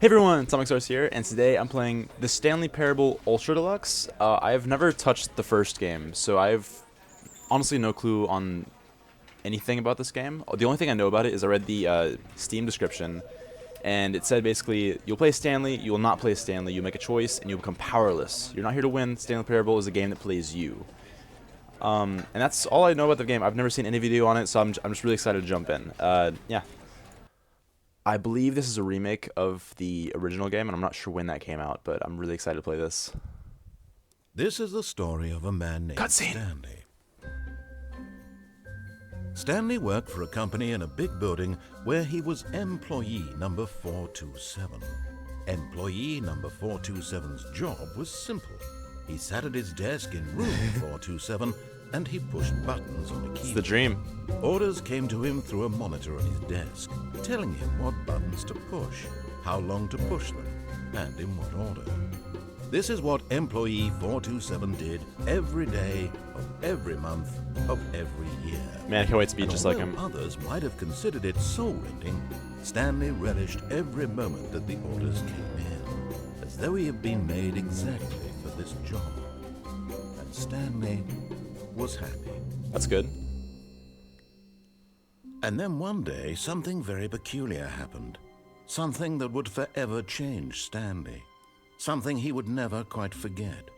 Everyone, Source here, and today I'm playing the Stanley Parable Ultra Deluxe. I have never touched the first game, so I have honestly no clue on anything about this game. The only thing I know about it is I read the Steam description, and it said basically, you'll play Stanley, you will not play Stanley, you make a choice, and you'll become powerless. You're not here to win. Stanley Parable is a game that plays you. And that's all I know about the game. I've never seen any video on it, so I'm just really excited to jump in. Yeah. I believe this is a remake of the original game, and I'm not sure when that came out, but I'm really excited to play this. This is the story of a man named Stanley. Stanley worked for a company in a big building where he was employee number 427. Employee number 427's job was simple. He sat at his desk in room 427 and he pushed buttons on a keyboard. It's the dream. Orders came to him through a monitor on his desk, telling him what buttons to push, how long to push them, and in what order. This is what employee 427 did every day of every month of every year. Man, I can't wait to be just like him. Others might have considered it soul-rending, Stanley relished every moment that the orders came in, as though he had been made exactly for this job. And Stanley was happy. That's good. And then one day, something very peculiar happened. Something that would forever change Stanley. Something he would never quite forget.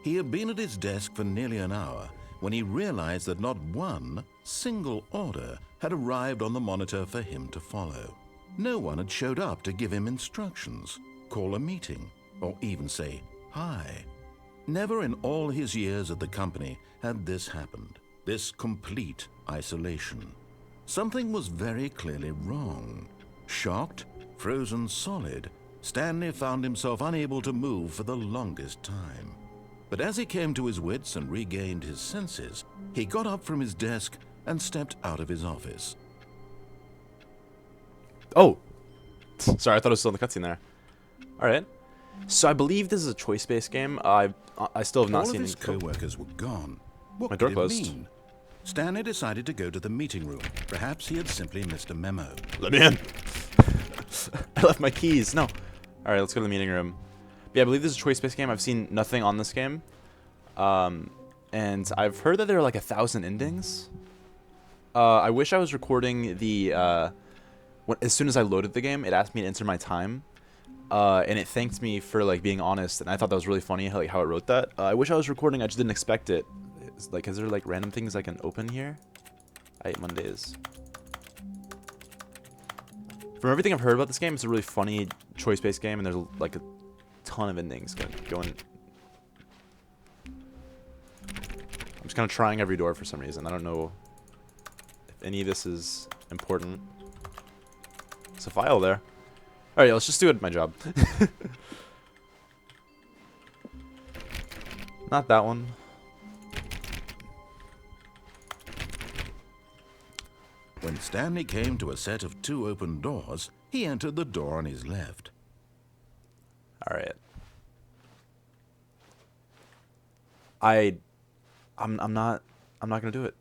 He had been at his desk for nearly an hour when he realized that not one single order had arrived on the monitor for him to follow. No one had showed up to give him instructions, call a meeting, or even say hi. Never in all his years at the company had this happened, this complete isolation. Something was very clearly wrong. Shocked, frozen solid, Stanley found himself unable to move for the longest time. But as he came to his wits and regained his senses, he got up from his desk and stepped out of his office. Oh! Sorry, I thought it was still in the cutscene there. Alright. So I believe this is a choice-based game. I still have not seen All of his co-workers were gone. What My could door it closed. mean? Stanley decided to go to the meeting room. Perhaps he had simply missed a memo. Let me in. I left my keys. No. Alright, let's go to the meeting room. But yeah, I believe this is a choice-based game. I've seen nothing on this game. And I've heard that there are like 1,000 endings. I wish I was recording the... as soon as I loaded the game, it asked me to enter my time. And it thanked me for like being honest, and I thought that was really funny how it wrote that. I wish I was recording. I just didn't expect it. It's like, is there like random things I can open here? I hate Mondays. From everything I've heard about this game, it's a really funny choice-based game, and there's like a ton of endings going. I'm just kind of trying every door for some reason. I don't know if any of this is important. There's a file there. Alright, let's just do it. My job. Not that one. When Stanley came to a set of 2 open doors, he entered the door on his left. Alright. I'm not gonna do it.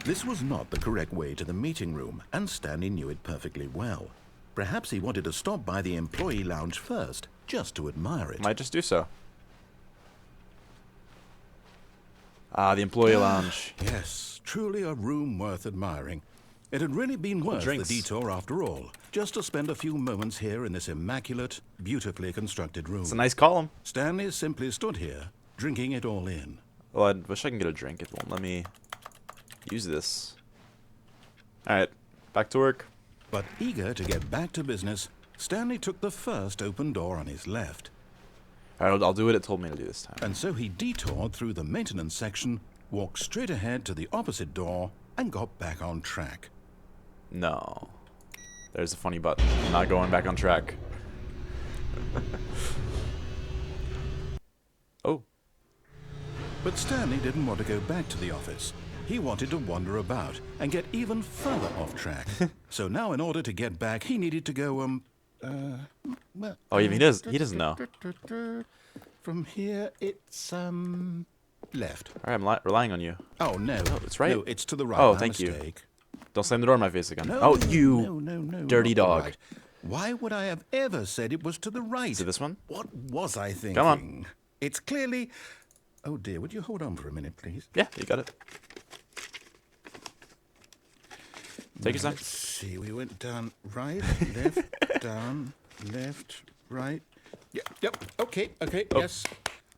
This was not the correct way to the meeting room, and Stanley knew it perfectly well. Perhaps he wanted to stop by the employee lounge first, just to admire it. Might just do so. The employee lounge. Yes, truly a room worth admiring. It had really been worth drinks. the detour after all, just to spend a few moments here in this immaculate, beautifully constructed room. It's a nice column. Stanley simply stood here, drinking it all in. Well, I wish I can get a drink. It won't let me use this. Alright, back to work. But eager to get back to business, Stanley took the first open door on his left. Alright, I'll do what it told me to do this time. And so he detoured through the maintenance section, walked straight ahead to the opposite door, and got back on track. No. There's a funny button. I'm not going back on track. Oh. But Stanley didn't want to go back to the office. He wanted to wander about and get even further off track. So now in order to get back, he needed to go, Oh, he doesn't know. From here, it's, left. Alright, I'm relying on you. Oh, no. Oh, it's right. No, it's to the right. Oh, My thank you. mistake. Don't slam the door in my face again. No, oh, no, you no, dirty not the dog. right. Why would I have ever said it was to the right? Is it this one? What was I thinking? Come on. It's clearly... Oh, dear, would you hold on for a minute, please? Yeah, you got it. Take your time. Let's see, we went down right, left, down, left, right. Yep, okay, yes.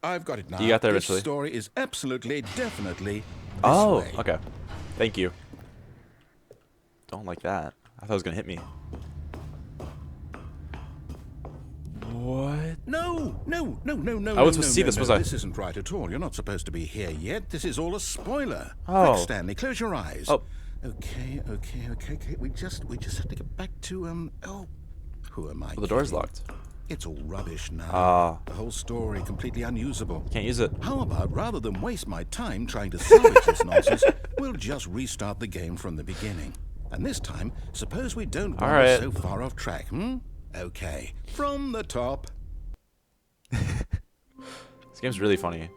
I've got it now. You got there this eventually. Story is absolutely, definitely this Oh, way. okay. Thank you. Don't like that. I thought it was gonna hit me. What? No. I was supposed to see this, was I? This isn't right at all. You're not supposed to be here yet. This is all a spoiler. Oh. Quick, Stanley, close your eyes. Oh. Okay. We just have to get back to oh, who am I? Well, the door's kidding? locked. It's all rubbish now. Ah. The whole story completely unusable. Can't use it. How about rather than waste my time trying to salvage this nonsense, we'll just restart the game from the beginning. And this time, suppose we don't wander right. so far off track, Okay, from the top. This game's really funny.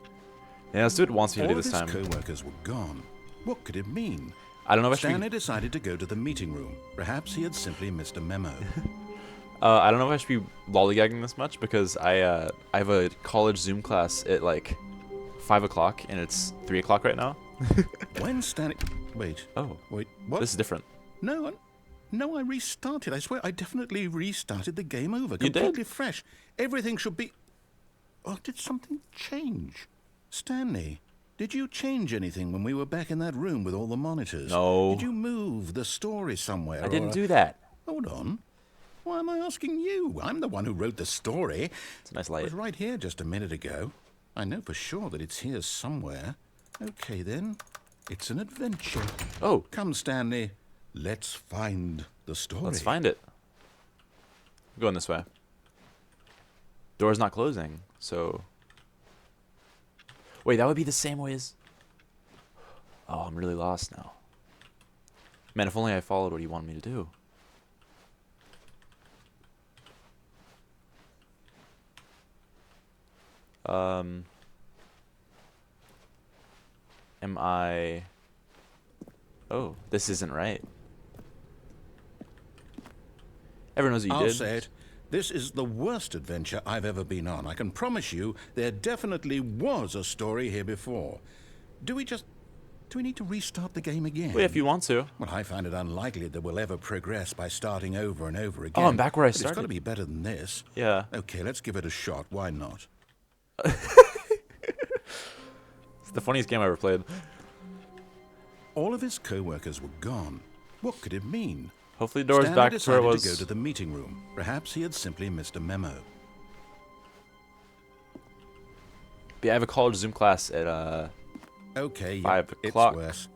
Yeah, this dude wants me to do this All time. of his co-workers were gone. What could it mean? I don't know if I Stanley should be, decided to go to the meeting room. Perhaps he had simply missed a memo. I don't know if I should be lollygagging this much because I have a college Zoom class at like 5 o'clock and it's 3 o'clock right now. When Stanley... Wait, what? This is different. No, I restarted. I swear, I definitely restarted the game over. You did? Completely fresh. Everything should be... Oh, did something change? Stanley, did you change anything when we were back in that room with all the monitors? No. Did you move the story somewhere? I didn't do that. Hold on. Why am I asking you? I'm the one who wrote the story. It's a nice It light. was right here just a minute ago. I know for sure that it's here somewhere. Okay, then. It's an adventure. Oh, Come, Stanley. Let's find the story. let's find it. I'm going this way. Door's not closing, so... Wait, that would be the same way as... Oh, I'm really lost now. Man, if only I followed what he wanted me to do. Am I... Oh, this isn't right. Everyone knows what you I'll did. say it. This is the worst adventure I've ever been on. I can promise you there definitely was a story here before. Do we need to restart the game again? Well, if you want to. Well, I find it unlikely that we'll ever progress by starting over and over again. Oh, I'm back where I But It's got to started. be better than this. Yeah. Okay, let's give it a shot. Why not? It's the funniest game I ever played. All of his co-workers were gone. What could it mean? Hopefully the door's Stanley back to where it decided was. to go to the meeting room. Perhaps he had simply missed a memo. Yeah, I have a college Zoom class at Okay, 5 it's o'clock. worse.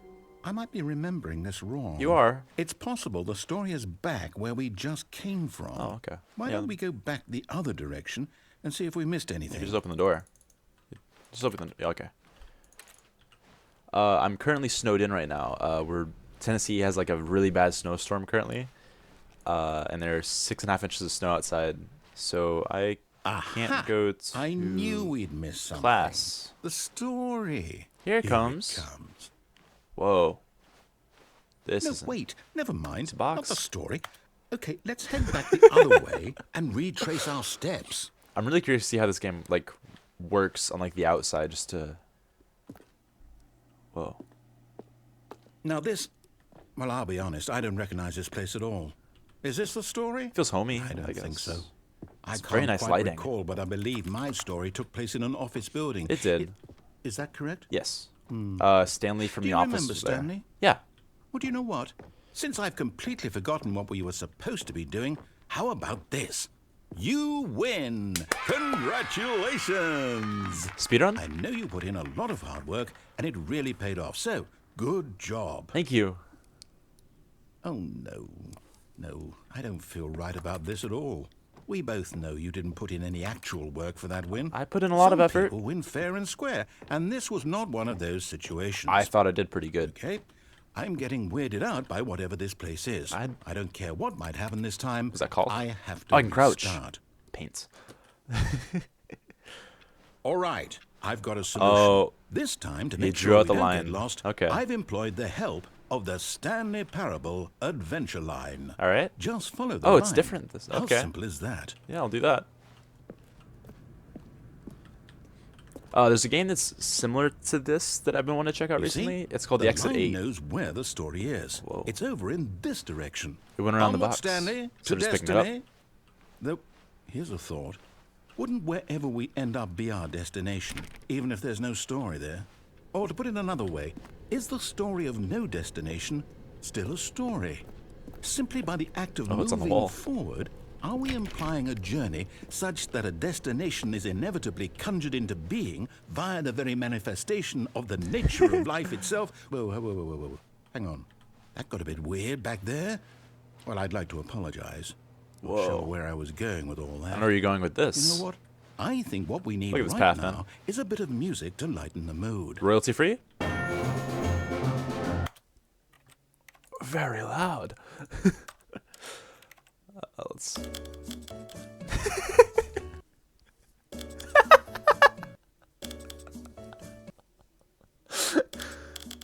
I might be remembering this wrong. You are. It's possible the story is back where we just came from. Oh, okay. Why Yeah. don't we go back the other direction and see if we missed anything? You just open the door. Just open the... Yeah, okay. I'm currently snowed in right now. Tennessee has like a really bad snowstorm currently. And there's 6.5 inches of snow outside. So I can't Aha! go to I knew we'd miss something. class. The story. Here it comes. It comes. Whoa. This No, isn't... wait. Never mind. It's a box. Not the story. Okay, let's head back the other way and retrace our steps. I'm really curious to see how this game like works on like the outside just to... Whoa. Now this... Well, I'll be honest. I don't recognize this place at all. Is this the story? Feels homey, I don't guess. think so. I It's can't very nice quite lighting. recall, but I believe my story took place in an office building. It did. Is that correct? Yes. Stanley from Do the you office remember was there. Stanley? Yeah. Well, do you know what? Since I've completely forgotten what we were supposed to be doing, how about this? You win! Congratulations! Speedrun? I know you put in a lot of hard work, and it really paid off, so good job. Thank you. Oh, no. No, I don't feel right about this at all. We both know you didn't put in any actual work for that win. I put in a lot of effort. People win fair and square, and this was not one of those situations. I thought I did pretty good. Okay, I'm getting weirded out by whatever this place is. I don't care what might happen this time. Is that called? I have to Oh, I can crouch. restart. Paints. All right, I've got a solution. Oh, This time, to he make drew sure out we the don't line. get lost, Okay. I've employed the help of the Stanley Parable Adventure Line. All right. Just follow the Oh, line. it's different. How Okay. simple is that? Yeah, I'll do that. There's a game that's similar to this that I've been wanting to check out You recently. see? It's called the Exit line 8. knows where the story is. Whoa. It's over in this direction. It went around the Onward, box. Stanley, So to just picking it up. destiny. Though, here's a thought. Wouldn't wherever we end up be our destination, even if there's no story there? Or to put it another way, is the story of no destination still a story? Simply by the act of Oh, it's on the moving wall. forward, are we implying a journey such that a destination is inevitably conjured into being via the very manifestation of the nature of life itself? Whoa. Hang on. That got a bit weird back there. Well, I'd like to apologize. Not Whoa. sure where I was going with all I that. don't know where you're going with You this. know what? I think what we need Look at this right path, now man. is a bit of music to lighten the mood. Royalty free? Very loud. Let's.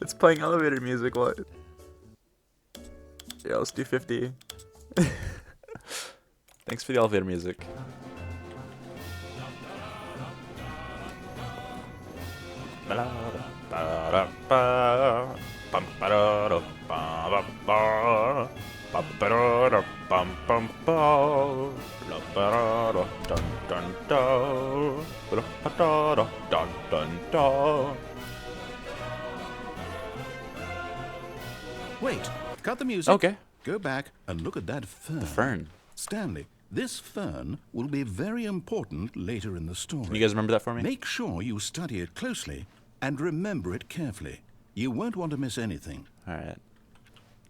It's playing elevator music. What? Yeah, let's do 50. Thanks for the elevator music. Wait, cut the music. Okay. Go back and look at that fern. The fern. Stanley, this fern will be very important later in the story. Can you guys remember that for me? Make sure you study it closely and remember it carefully. You won't want to miss anything. Alright.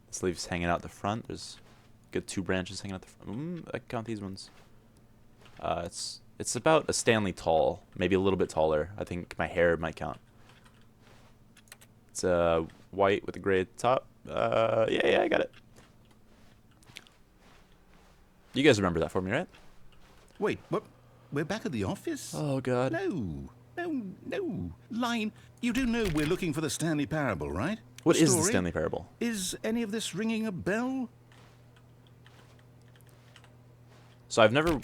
This leaves hanging out the front. There's good 2 branches hanging out the front. I can count these ones. It's about a Stanley tall. Maybe a little bit taller. I think my hair might count. It's white with a gray top. Yeah, I got it. You guys remember that for me, right? Wait, what? We're back at the office? Oh, God. No. Line, you do know we're looking for the Stanley Parable, right? What is the Story? Stanley Parable? Is any of this ringing a bell? So I've never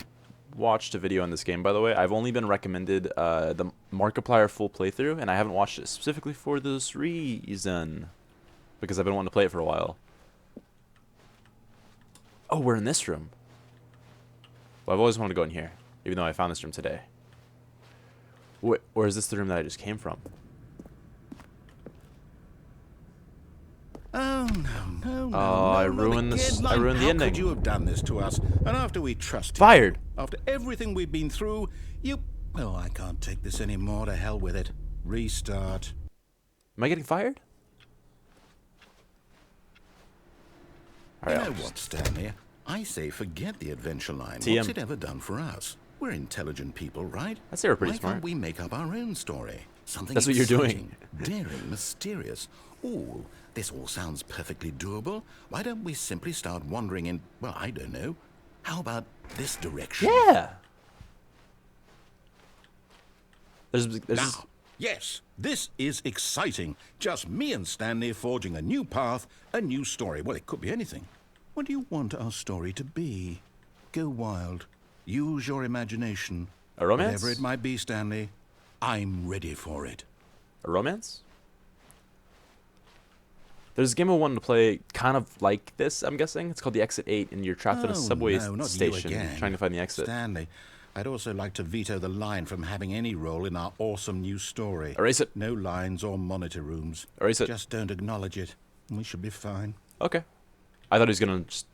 watched a video on this game, by the way. I've only been recommended the Markiplier full playthrough, and I haven't watched it specifically for this reason. Because I've been wanting to play it for a while. Oh, we're in this room. Well, I've always wanted to go in here, even though I found this room today. Or is this the room that I just came from? Oh, no. I not ruined this. again. I ruined the How ending. could you have done this to us? And after we trusted Fired. you, after everything we've been through, you... Oh, I can't take this anymore. To hell with it. Restart. Am I getting fired? You Alright, know what, Stanley? I say forget the adventure line. TM. What's it ever done for us? We're intelligent people, right? I'd say we're pretty Why smart. can't we make up our own story? Something That's what you're exciting, doing. daring, mysterious. Ooh, this all sounds perfectly doable. Why don't we simply start wandering in, well, I don't know. How about this direction? Yeah. There's Now, this, yes, this is exciting. Just me and Stanley forging a new path, a new story. Well, it could be anything. What do you want our story to be? Go wild. Use your imagination. a romance. Whatever it might be, Stanley, I'm ready for it. A romance. There's a game I wanted to play kind of like this, I'm guessing. It's called the Exit 8, and you're trapped in a subway no, not you station again. trying to find the exit. Stanley, I'd also like to veto the line from having any role in our awesome new story. Erase it. No lines or monitor rooms. Erase it. Just don't acknowledge it. We should be fine. Okay. I thought he was going to just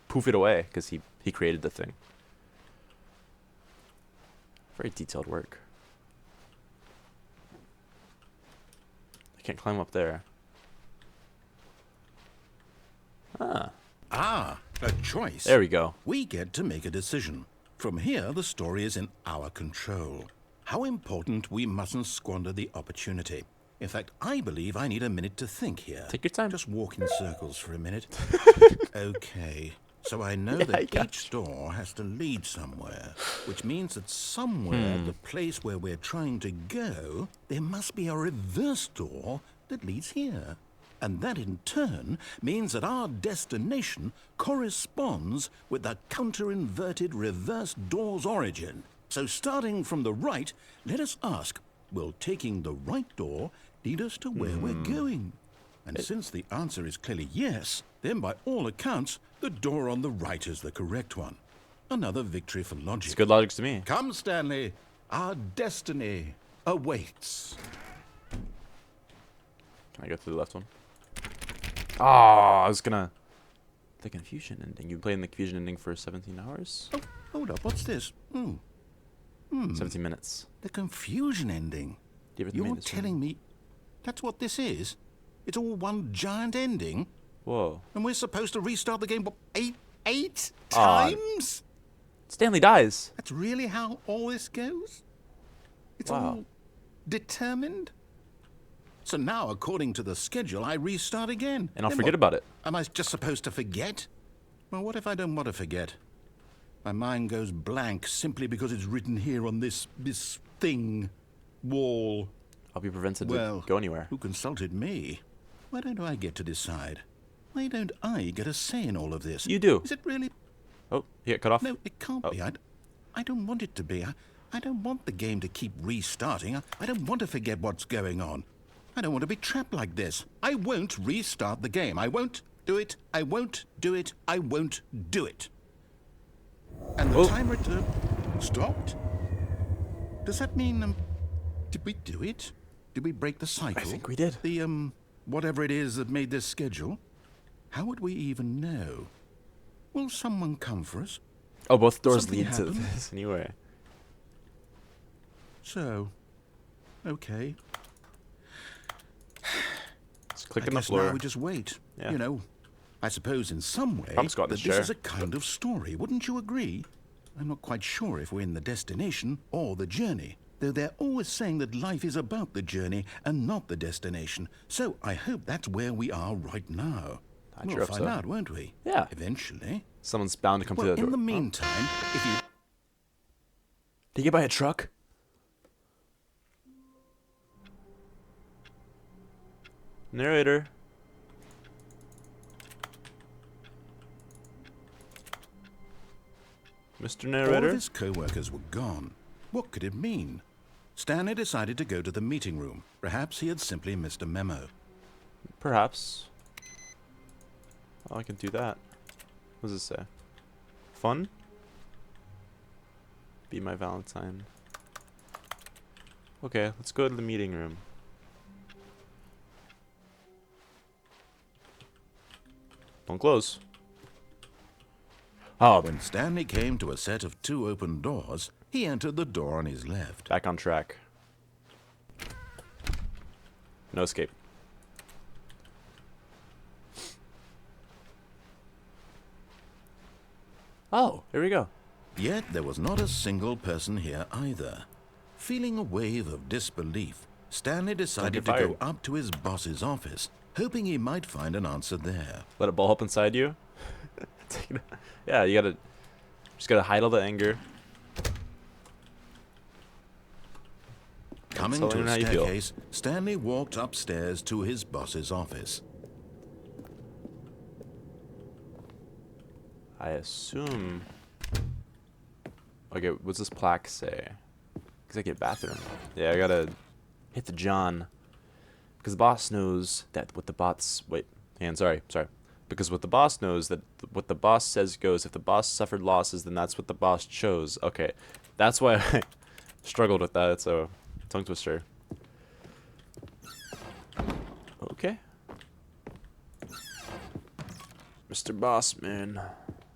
poof it away because he created the thing. Very detailed work. I can't climb up there. Ah, a choice. There we go. We get to make a decision. From here, the story is in our control. How important we mustn't squander the opportunity. In fact, I believe I need a minute to think here. Take your time. Just walk in circles for a minute. Okay. So I know I that got each door has to lead somewhere, which means that somewhere, the place where we're trying to go, there must be a reverse door that leads here. And that in turn means that our destination corresponds with the counter-inverted reverse door's origin. So starting from the right, let us ask, will taking the right door lead us to where we're going? And since the answer is clearly yes, then by all accounts, the door on the right is the correct one. Another victory for logic. It's good logic to me. Come, Stanley. Our destiny awaits. Can I go through the left one? Oh, I was gonna... The confusion ending. You played in the confusion ending for 17 hours? Oh, hold up. What's this? 17 minutes. The confusion ending. You're telling me that's what this is? It's all one giant ending? Whoa. And we're supposed to restart the game, what, eight times? Stanley dies. That's really how all this goes? It's all determined? So now, according to the schedule, I restart again. And I'll Then forget what? about it. Am I just supposed to forget? Well, what if I don't want to forget? My mind goes blank simply because it's written here on this thing, wall. I'll be prevented Well, to go anywhere. who consulted me? Why don't I get to decide? Why don't I get a say in all of this? You do. Is it really? Oh, he got cut off? No, it can't be. I don't want it to be. I don't want the game to keep restarting. I don't want to forget what's going on. I don't want to be trapped like this. I won't restart the game. I won't do it. I won't do it. I won't do it. And the timer stopped? Does that mean, did we do it? Did we break the cycle? I think we did. The, whatever it is that made this schedule? How would we even know? Will someone come for us? Oh, both doors Something lead to happened? this anyway. So, okay. Just click I on the guess floor. now we just wait. Yeah. You know, I suppose in some way I'm squatting that this this chair. is a kind of story. Wouldn't you agree? I'm not quite sure if we're in the destination or the journey, though they're always saying that life is about the journey and not the destination. So I hope that's where we are right now. I We'll sure hope find so. out, won't we? Yeah. Eventually. Someone's bound to come Well, through that door. in the meantime, if you... Did he get by a truck? Narrator. Mr. All Narrator? of his co-workers were gone. What could it mean? Stanley decided to go to the meeting room. Perhaps he had simply missed a memo. Perhaps. Oh, I can do that. What does it say? Fun? Be my Valentine. Okay, let's go to the meeting room. Don't close. Oh, When Stanley came to a set of 2 open doors, he entered the door on his left. back on track. No escape. Oh, here we go. Yet there was not a single person here either. Feeling a wave of disbelief, Stanley decided to go up to his boss's office, hoping he might find an answer there. Let it ball up inside you. Yeah, you gotta just gotta hide all the anger. Coming So to let me a know how you feel. staircase, Stanley walked upstairs to his boss's office. I assume. Okay, what's this plaque say? Executive bathroom. Yeah, I gotta hit the John. Because the boss knows that what the boss. Wait, sorry. Because what the boss knows that what the boss says goes. If the boss suffered losses, then that's what the boss chose. Okay, that's why I struggled with that. It's a tongue twister. Okay. Mr. Bossman,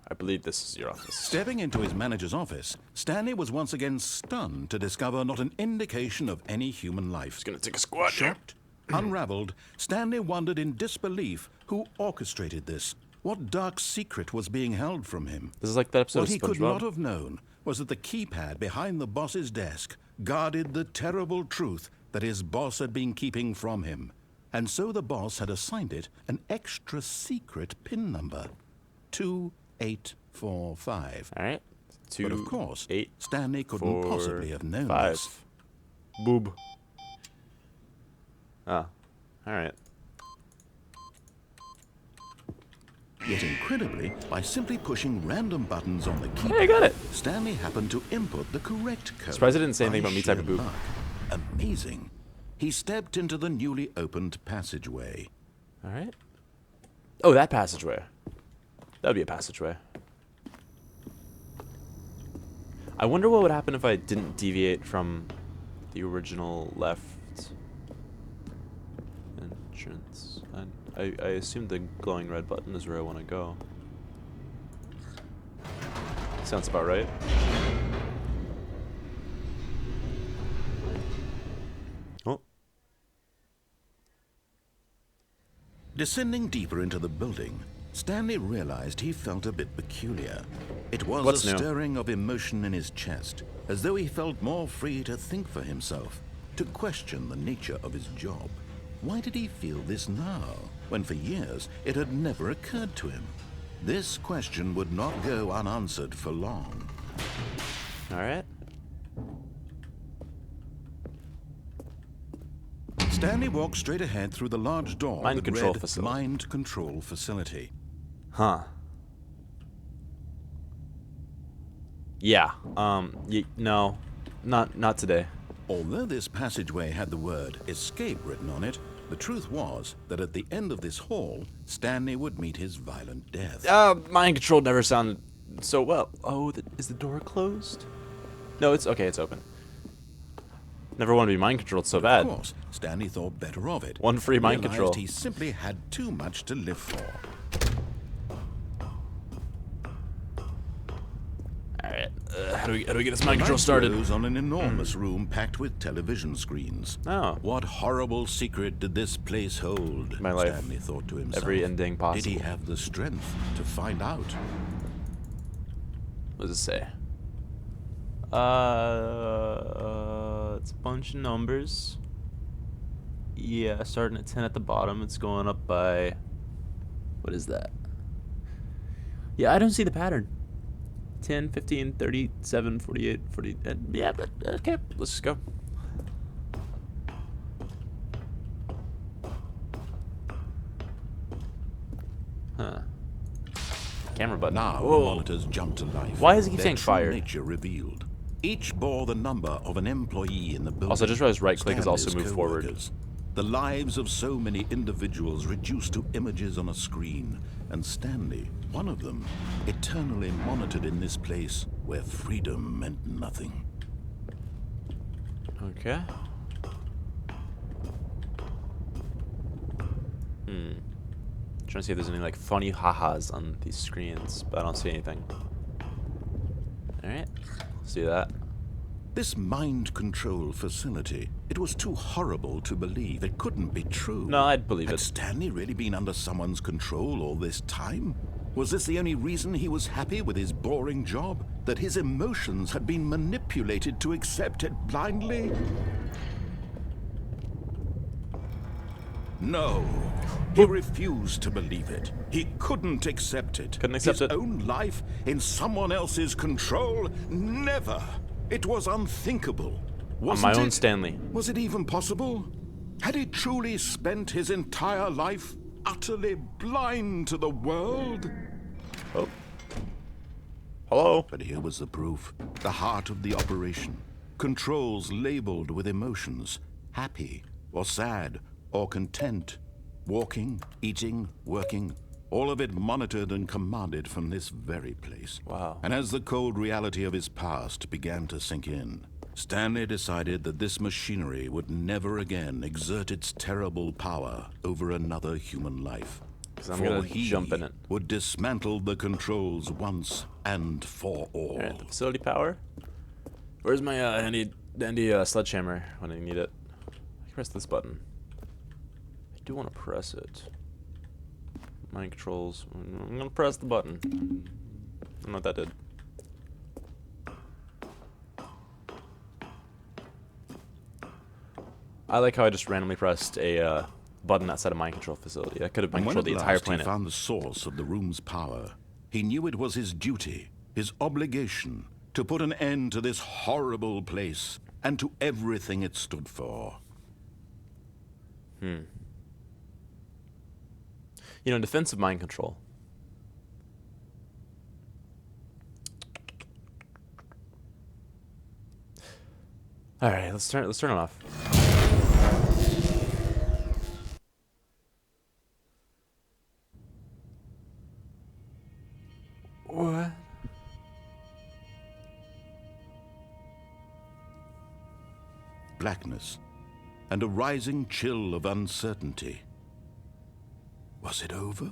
I believe this is your office. Stepping into his manager's office, Stanley was once again stunned to discover not an indication of any human life. Just gonna take a squat. Shocked, unraveled, Stanley wondered in disbelief who orchestrated this. What dark secret was being held from him? This is like that episode What of he could SpongeBob. not have known was that the keypad behind the boss's desk guarded the terrible truth that his boss had been keeping from him. And so the boss had assigned it an extra secret PIN number, 2845. All right. But of course, 8, Stanley couldn't 4, possibly have known 5. this. Boob. Ah. All right. Yet incredibly, by simply pushing random buttons on the keypad, Hey, I got it. Stanley happened to input the correct code. Surprised I didn't say anything by about me type of sheer boop. luck. Amazing. He stepped into the newly opened passageway. All right. Oh, that passageway. That would be a passageway. I wonder what would happen if I didn't deviate from the original left entrance. I assume the glowing red button is where I want to go. Sounds about right. Oh. Descending deeper into the building, Stanley realized he felt a bit peculiar. It was What's a new? stirring of emotion in his chest, as though he felt more free to think for himself, to question the nature of his job. Why did he feel this now, when for years it had never occurred to him? This question would not go unanswered for long. All right. Stanley walked straight ahead through the large door Mind that control read facility. Mind Control Facility. Huh. Yeah. No, not today. Although this passageway had the word escape written on it, the truth was that at the end of this hall, Stanley would meet his violent death. Mind control never sounded so well. Oh, is the door closed? No, it's okay. It's open. Never want to be mind controlled so bad. Of course, Stanley thought better of it. One free mind Realized control. He simply had too much to live for. All right. How do we get this mind The control lights started? rose on an enormous room packed with television screens. Oh. What horrible secret did this place hold? My life. Stanley thought to himself. Every ending possible. Did he have the strength to find out? What does it say? It's a bunch of numbers. Yeah, starting at 10 at the bottom. It's going up by... What is that? Yeah, I don't see the pattern. 10, 15, 37, 48, 40... yeah, but okay. Let's just go. Huh. Camera button. Now the Whoa. monitors jumped to life. Why does it keep Their saying true fire? nature revealed. Each bore the number of an employee in the building. Also, I just realized right click is also Stanley's move forward. co-workers. The lives of so many individuals reduced to images on a screen, and Stanley, one of them, eternally monitored in this place where freedom meant nothing. Okay. Trying to see if there's any like funny ha-has on these screens, but I don't see anything. Alright, let's do that. This mind control facility, it was too horrible to believe. It couldn't be true. No, I'd believe Had it. Stanley really been under someone's control all this time? Was this the only reason he was happy with his boring job? That his emotions had been manipulated to accept it blindly? No. He refused to believe it. He couldn't accept it. Couldn't accept His it. own life in someone else's control? Never. It was unthinkable. On Wasn't my own it? Stanley. Was it even possible? Had he truly spent his entire life utterly blind to the world? Oh. Hello? But here was the proof. The heart of the operation. Controls labeled with emotions. Happy, or sad, or content. Walking, eating, working. All of it monitored and commanded from this very place. Wow. And as the cold reality of his past began to sink in, Stanley decided that this machinery would never again exert its terrible power over another human life. 'Cause I'm For gonna he jump in it. would dismantle the controls once and for all. Alright, the facility power. Where's my handy sledgehammer when I need it? I can press this button. I do want to press it. Mind controls. I'm gonna press the button. I don't know what that did. I like how I just randomly pressed a button outside of mind control facility. That could have mind And when controlled at the entire last planet. he found the source of the room's power, he knew it was his duty, his obligation, to put an end to this horrible place and to everything it stood for. You know, in defense of mind control, All right, let's turn it off. What? Blackness and a rising chill of uncertainty. Was it over?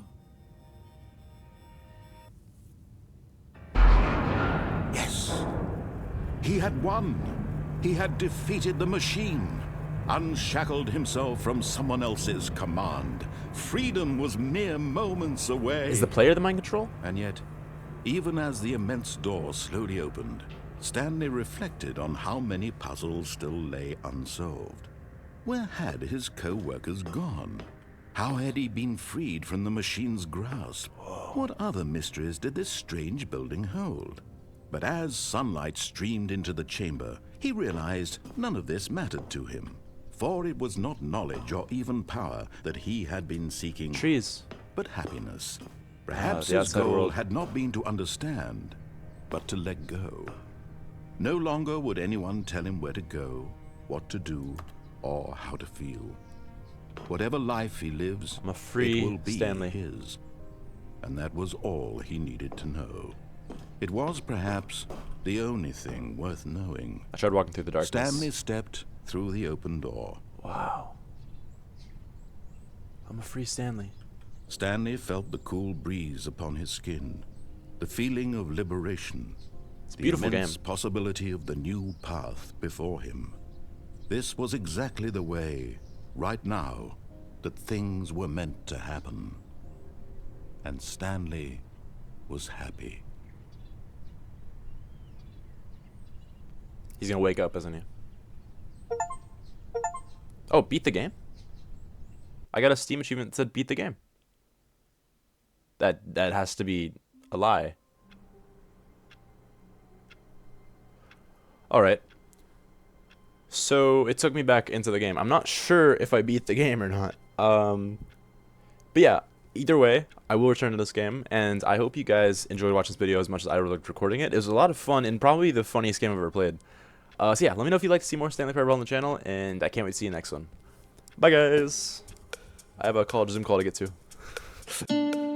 Yes. He had won. He had defeated the machine, unshackled himself from someone else's command. Freedom was mere moments away. Is the player the mind control? And yet, even as the immense door slowly opened, Stanley reflected on how many puzzles still lay unsolved. Where had his co-workers gone? How had he been freed from the machine's grasp? What other mysteries did this strange building hold? But as sunlight streamed into the chamber, he realized none of this mattered to him. For it was not knowledge or even power that he had been seeking, Trees. but happiness. Perhaps the his outside goal world. had not been to understand, but to let go. No longer would anyone tell him where to go, what to do, or how to feel. Whatever life he lives, I'm a free it will be Stanley. his. And that was all he needed to know. It was perhaps the only thing worth knowing. I tried walking through the darkness. Stanley stepped through the open door. Wow. I'm a free Stanley. Stanley felt the cool breeze upon his skin, the feeling of liberation, It's a the beautiful immense game. possibility of the new path before him. This was exactly the way, right now, that things were meant to happen. And Stanley was happy. He's gonna wake up, isn't he? Oh, beat the game? I got a Steam achievement that said beat the game. That has to be a lie. Alright. So it took me back into the game. I'm not sure if I beat the game or not. But yeah, either way, I will return to this game, and I hope you guys enjoyed watching this video as much as I liked recording it. It was a lot of fun and probably the funniest game I've ever played. So yeah, let me know if you'd like to see more Stanley Parable on the channel, and I can't wait to see you next one. Bye guys! I have a Zoom call to get to.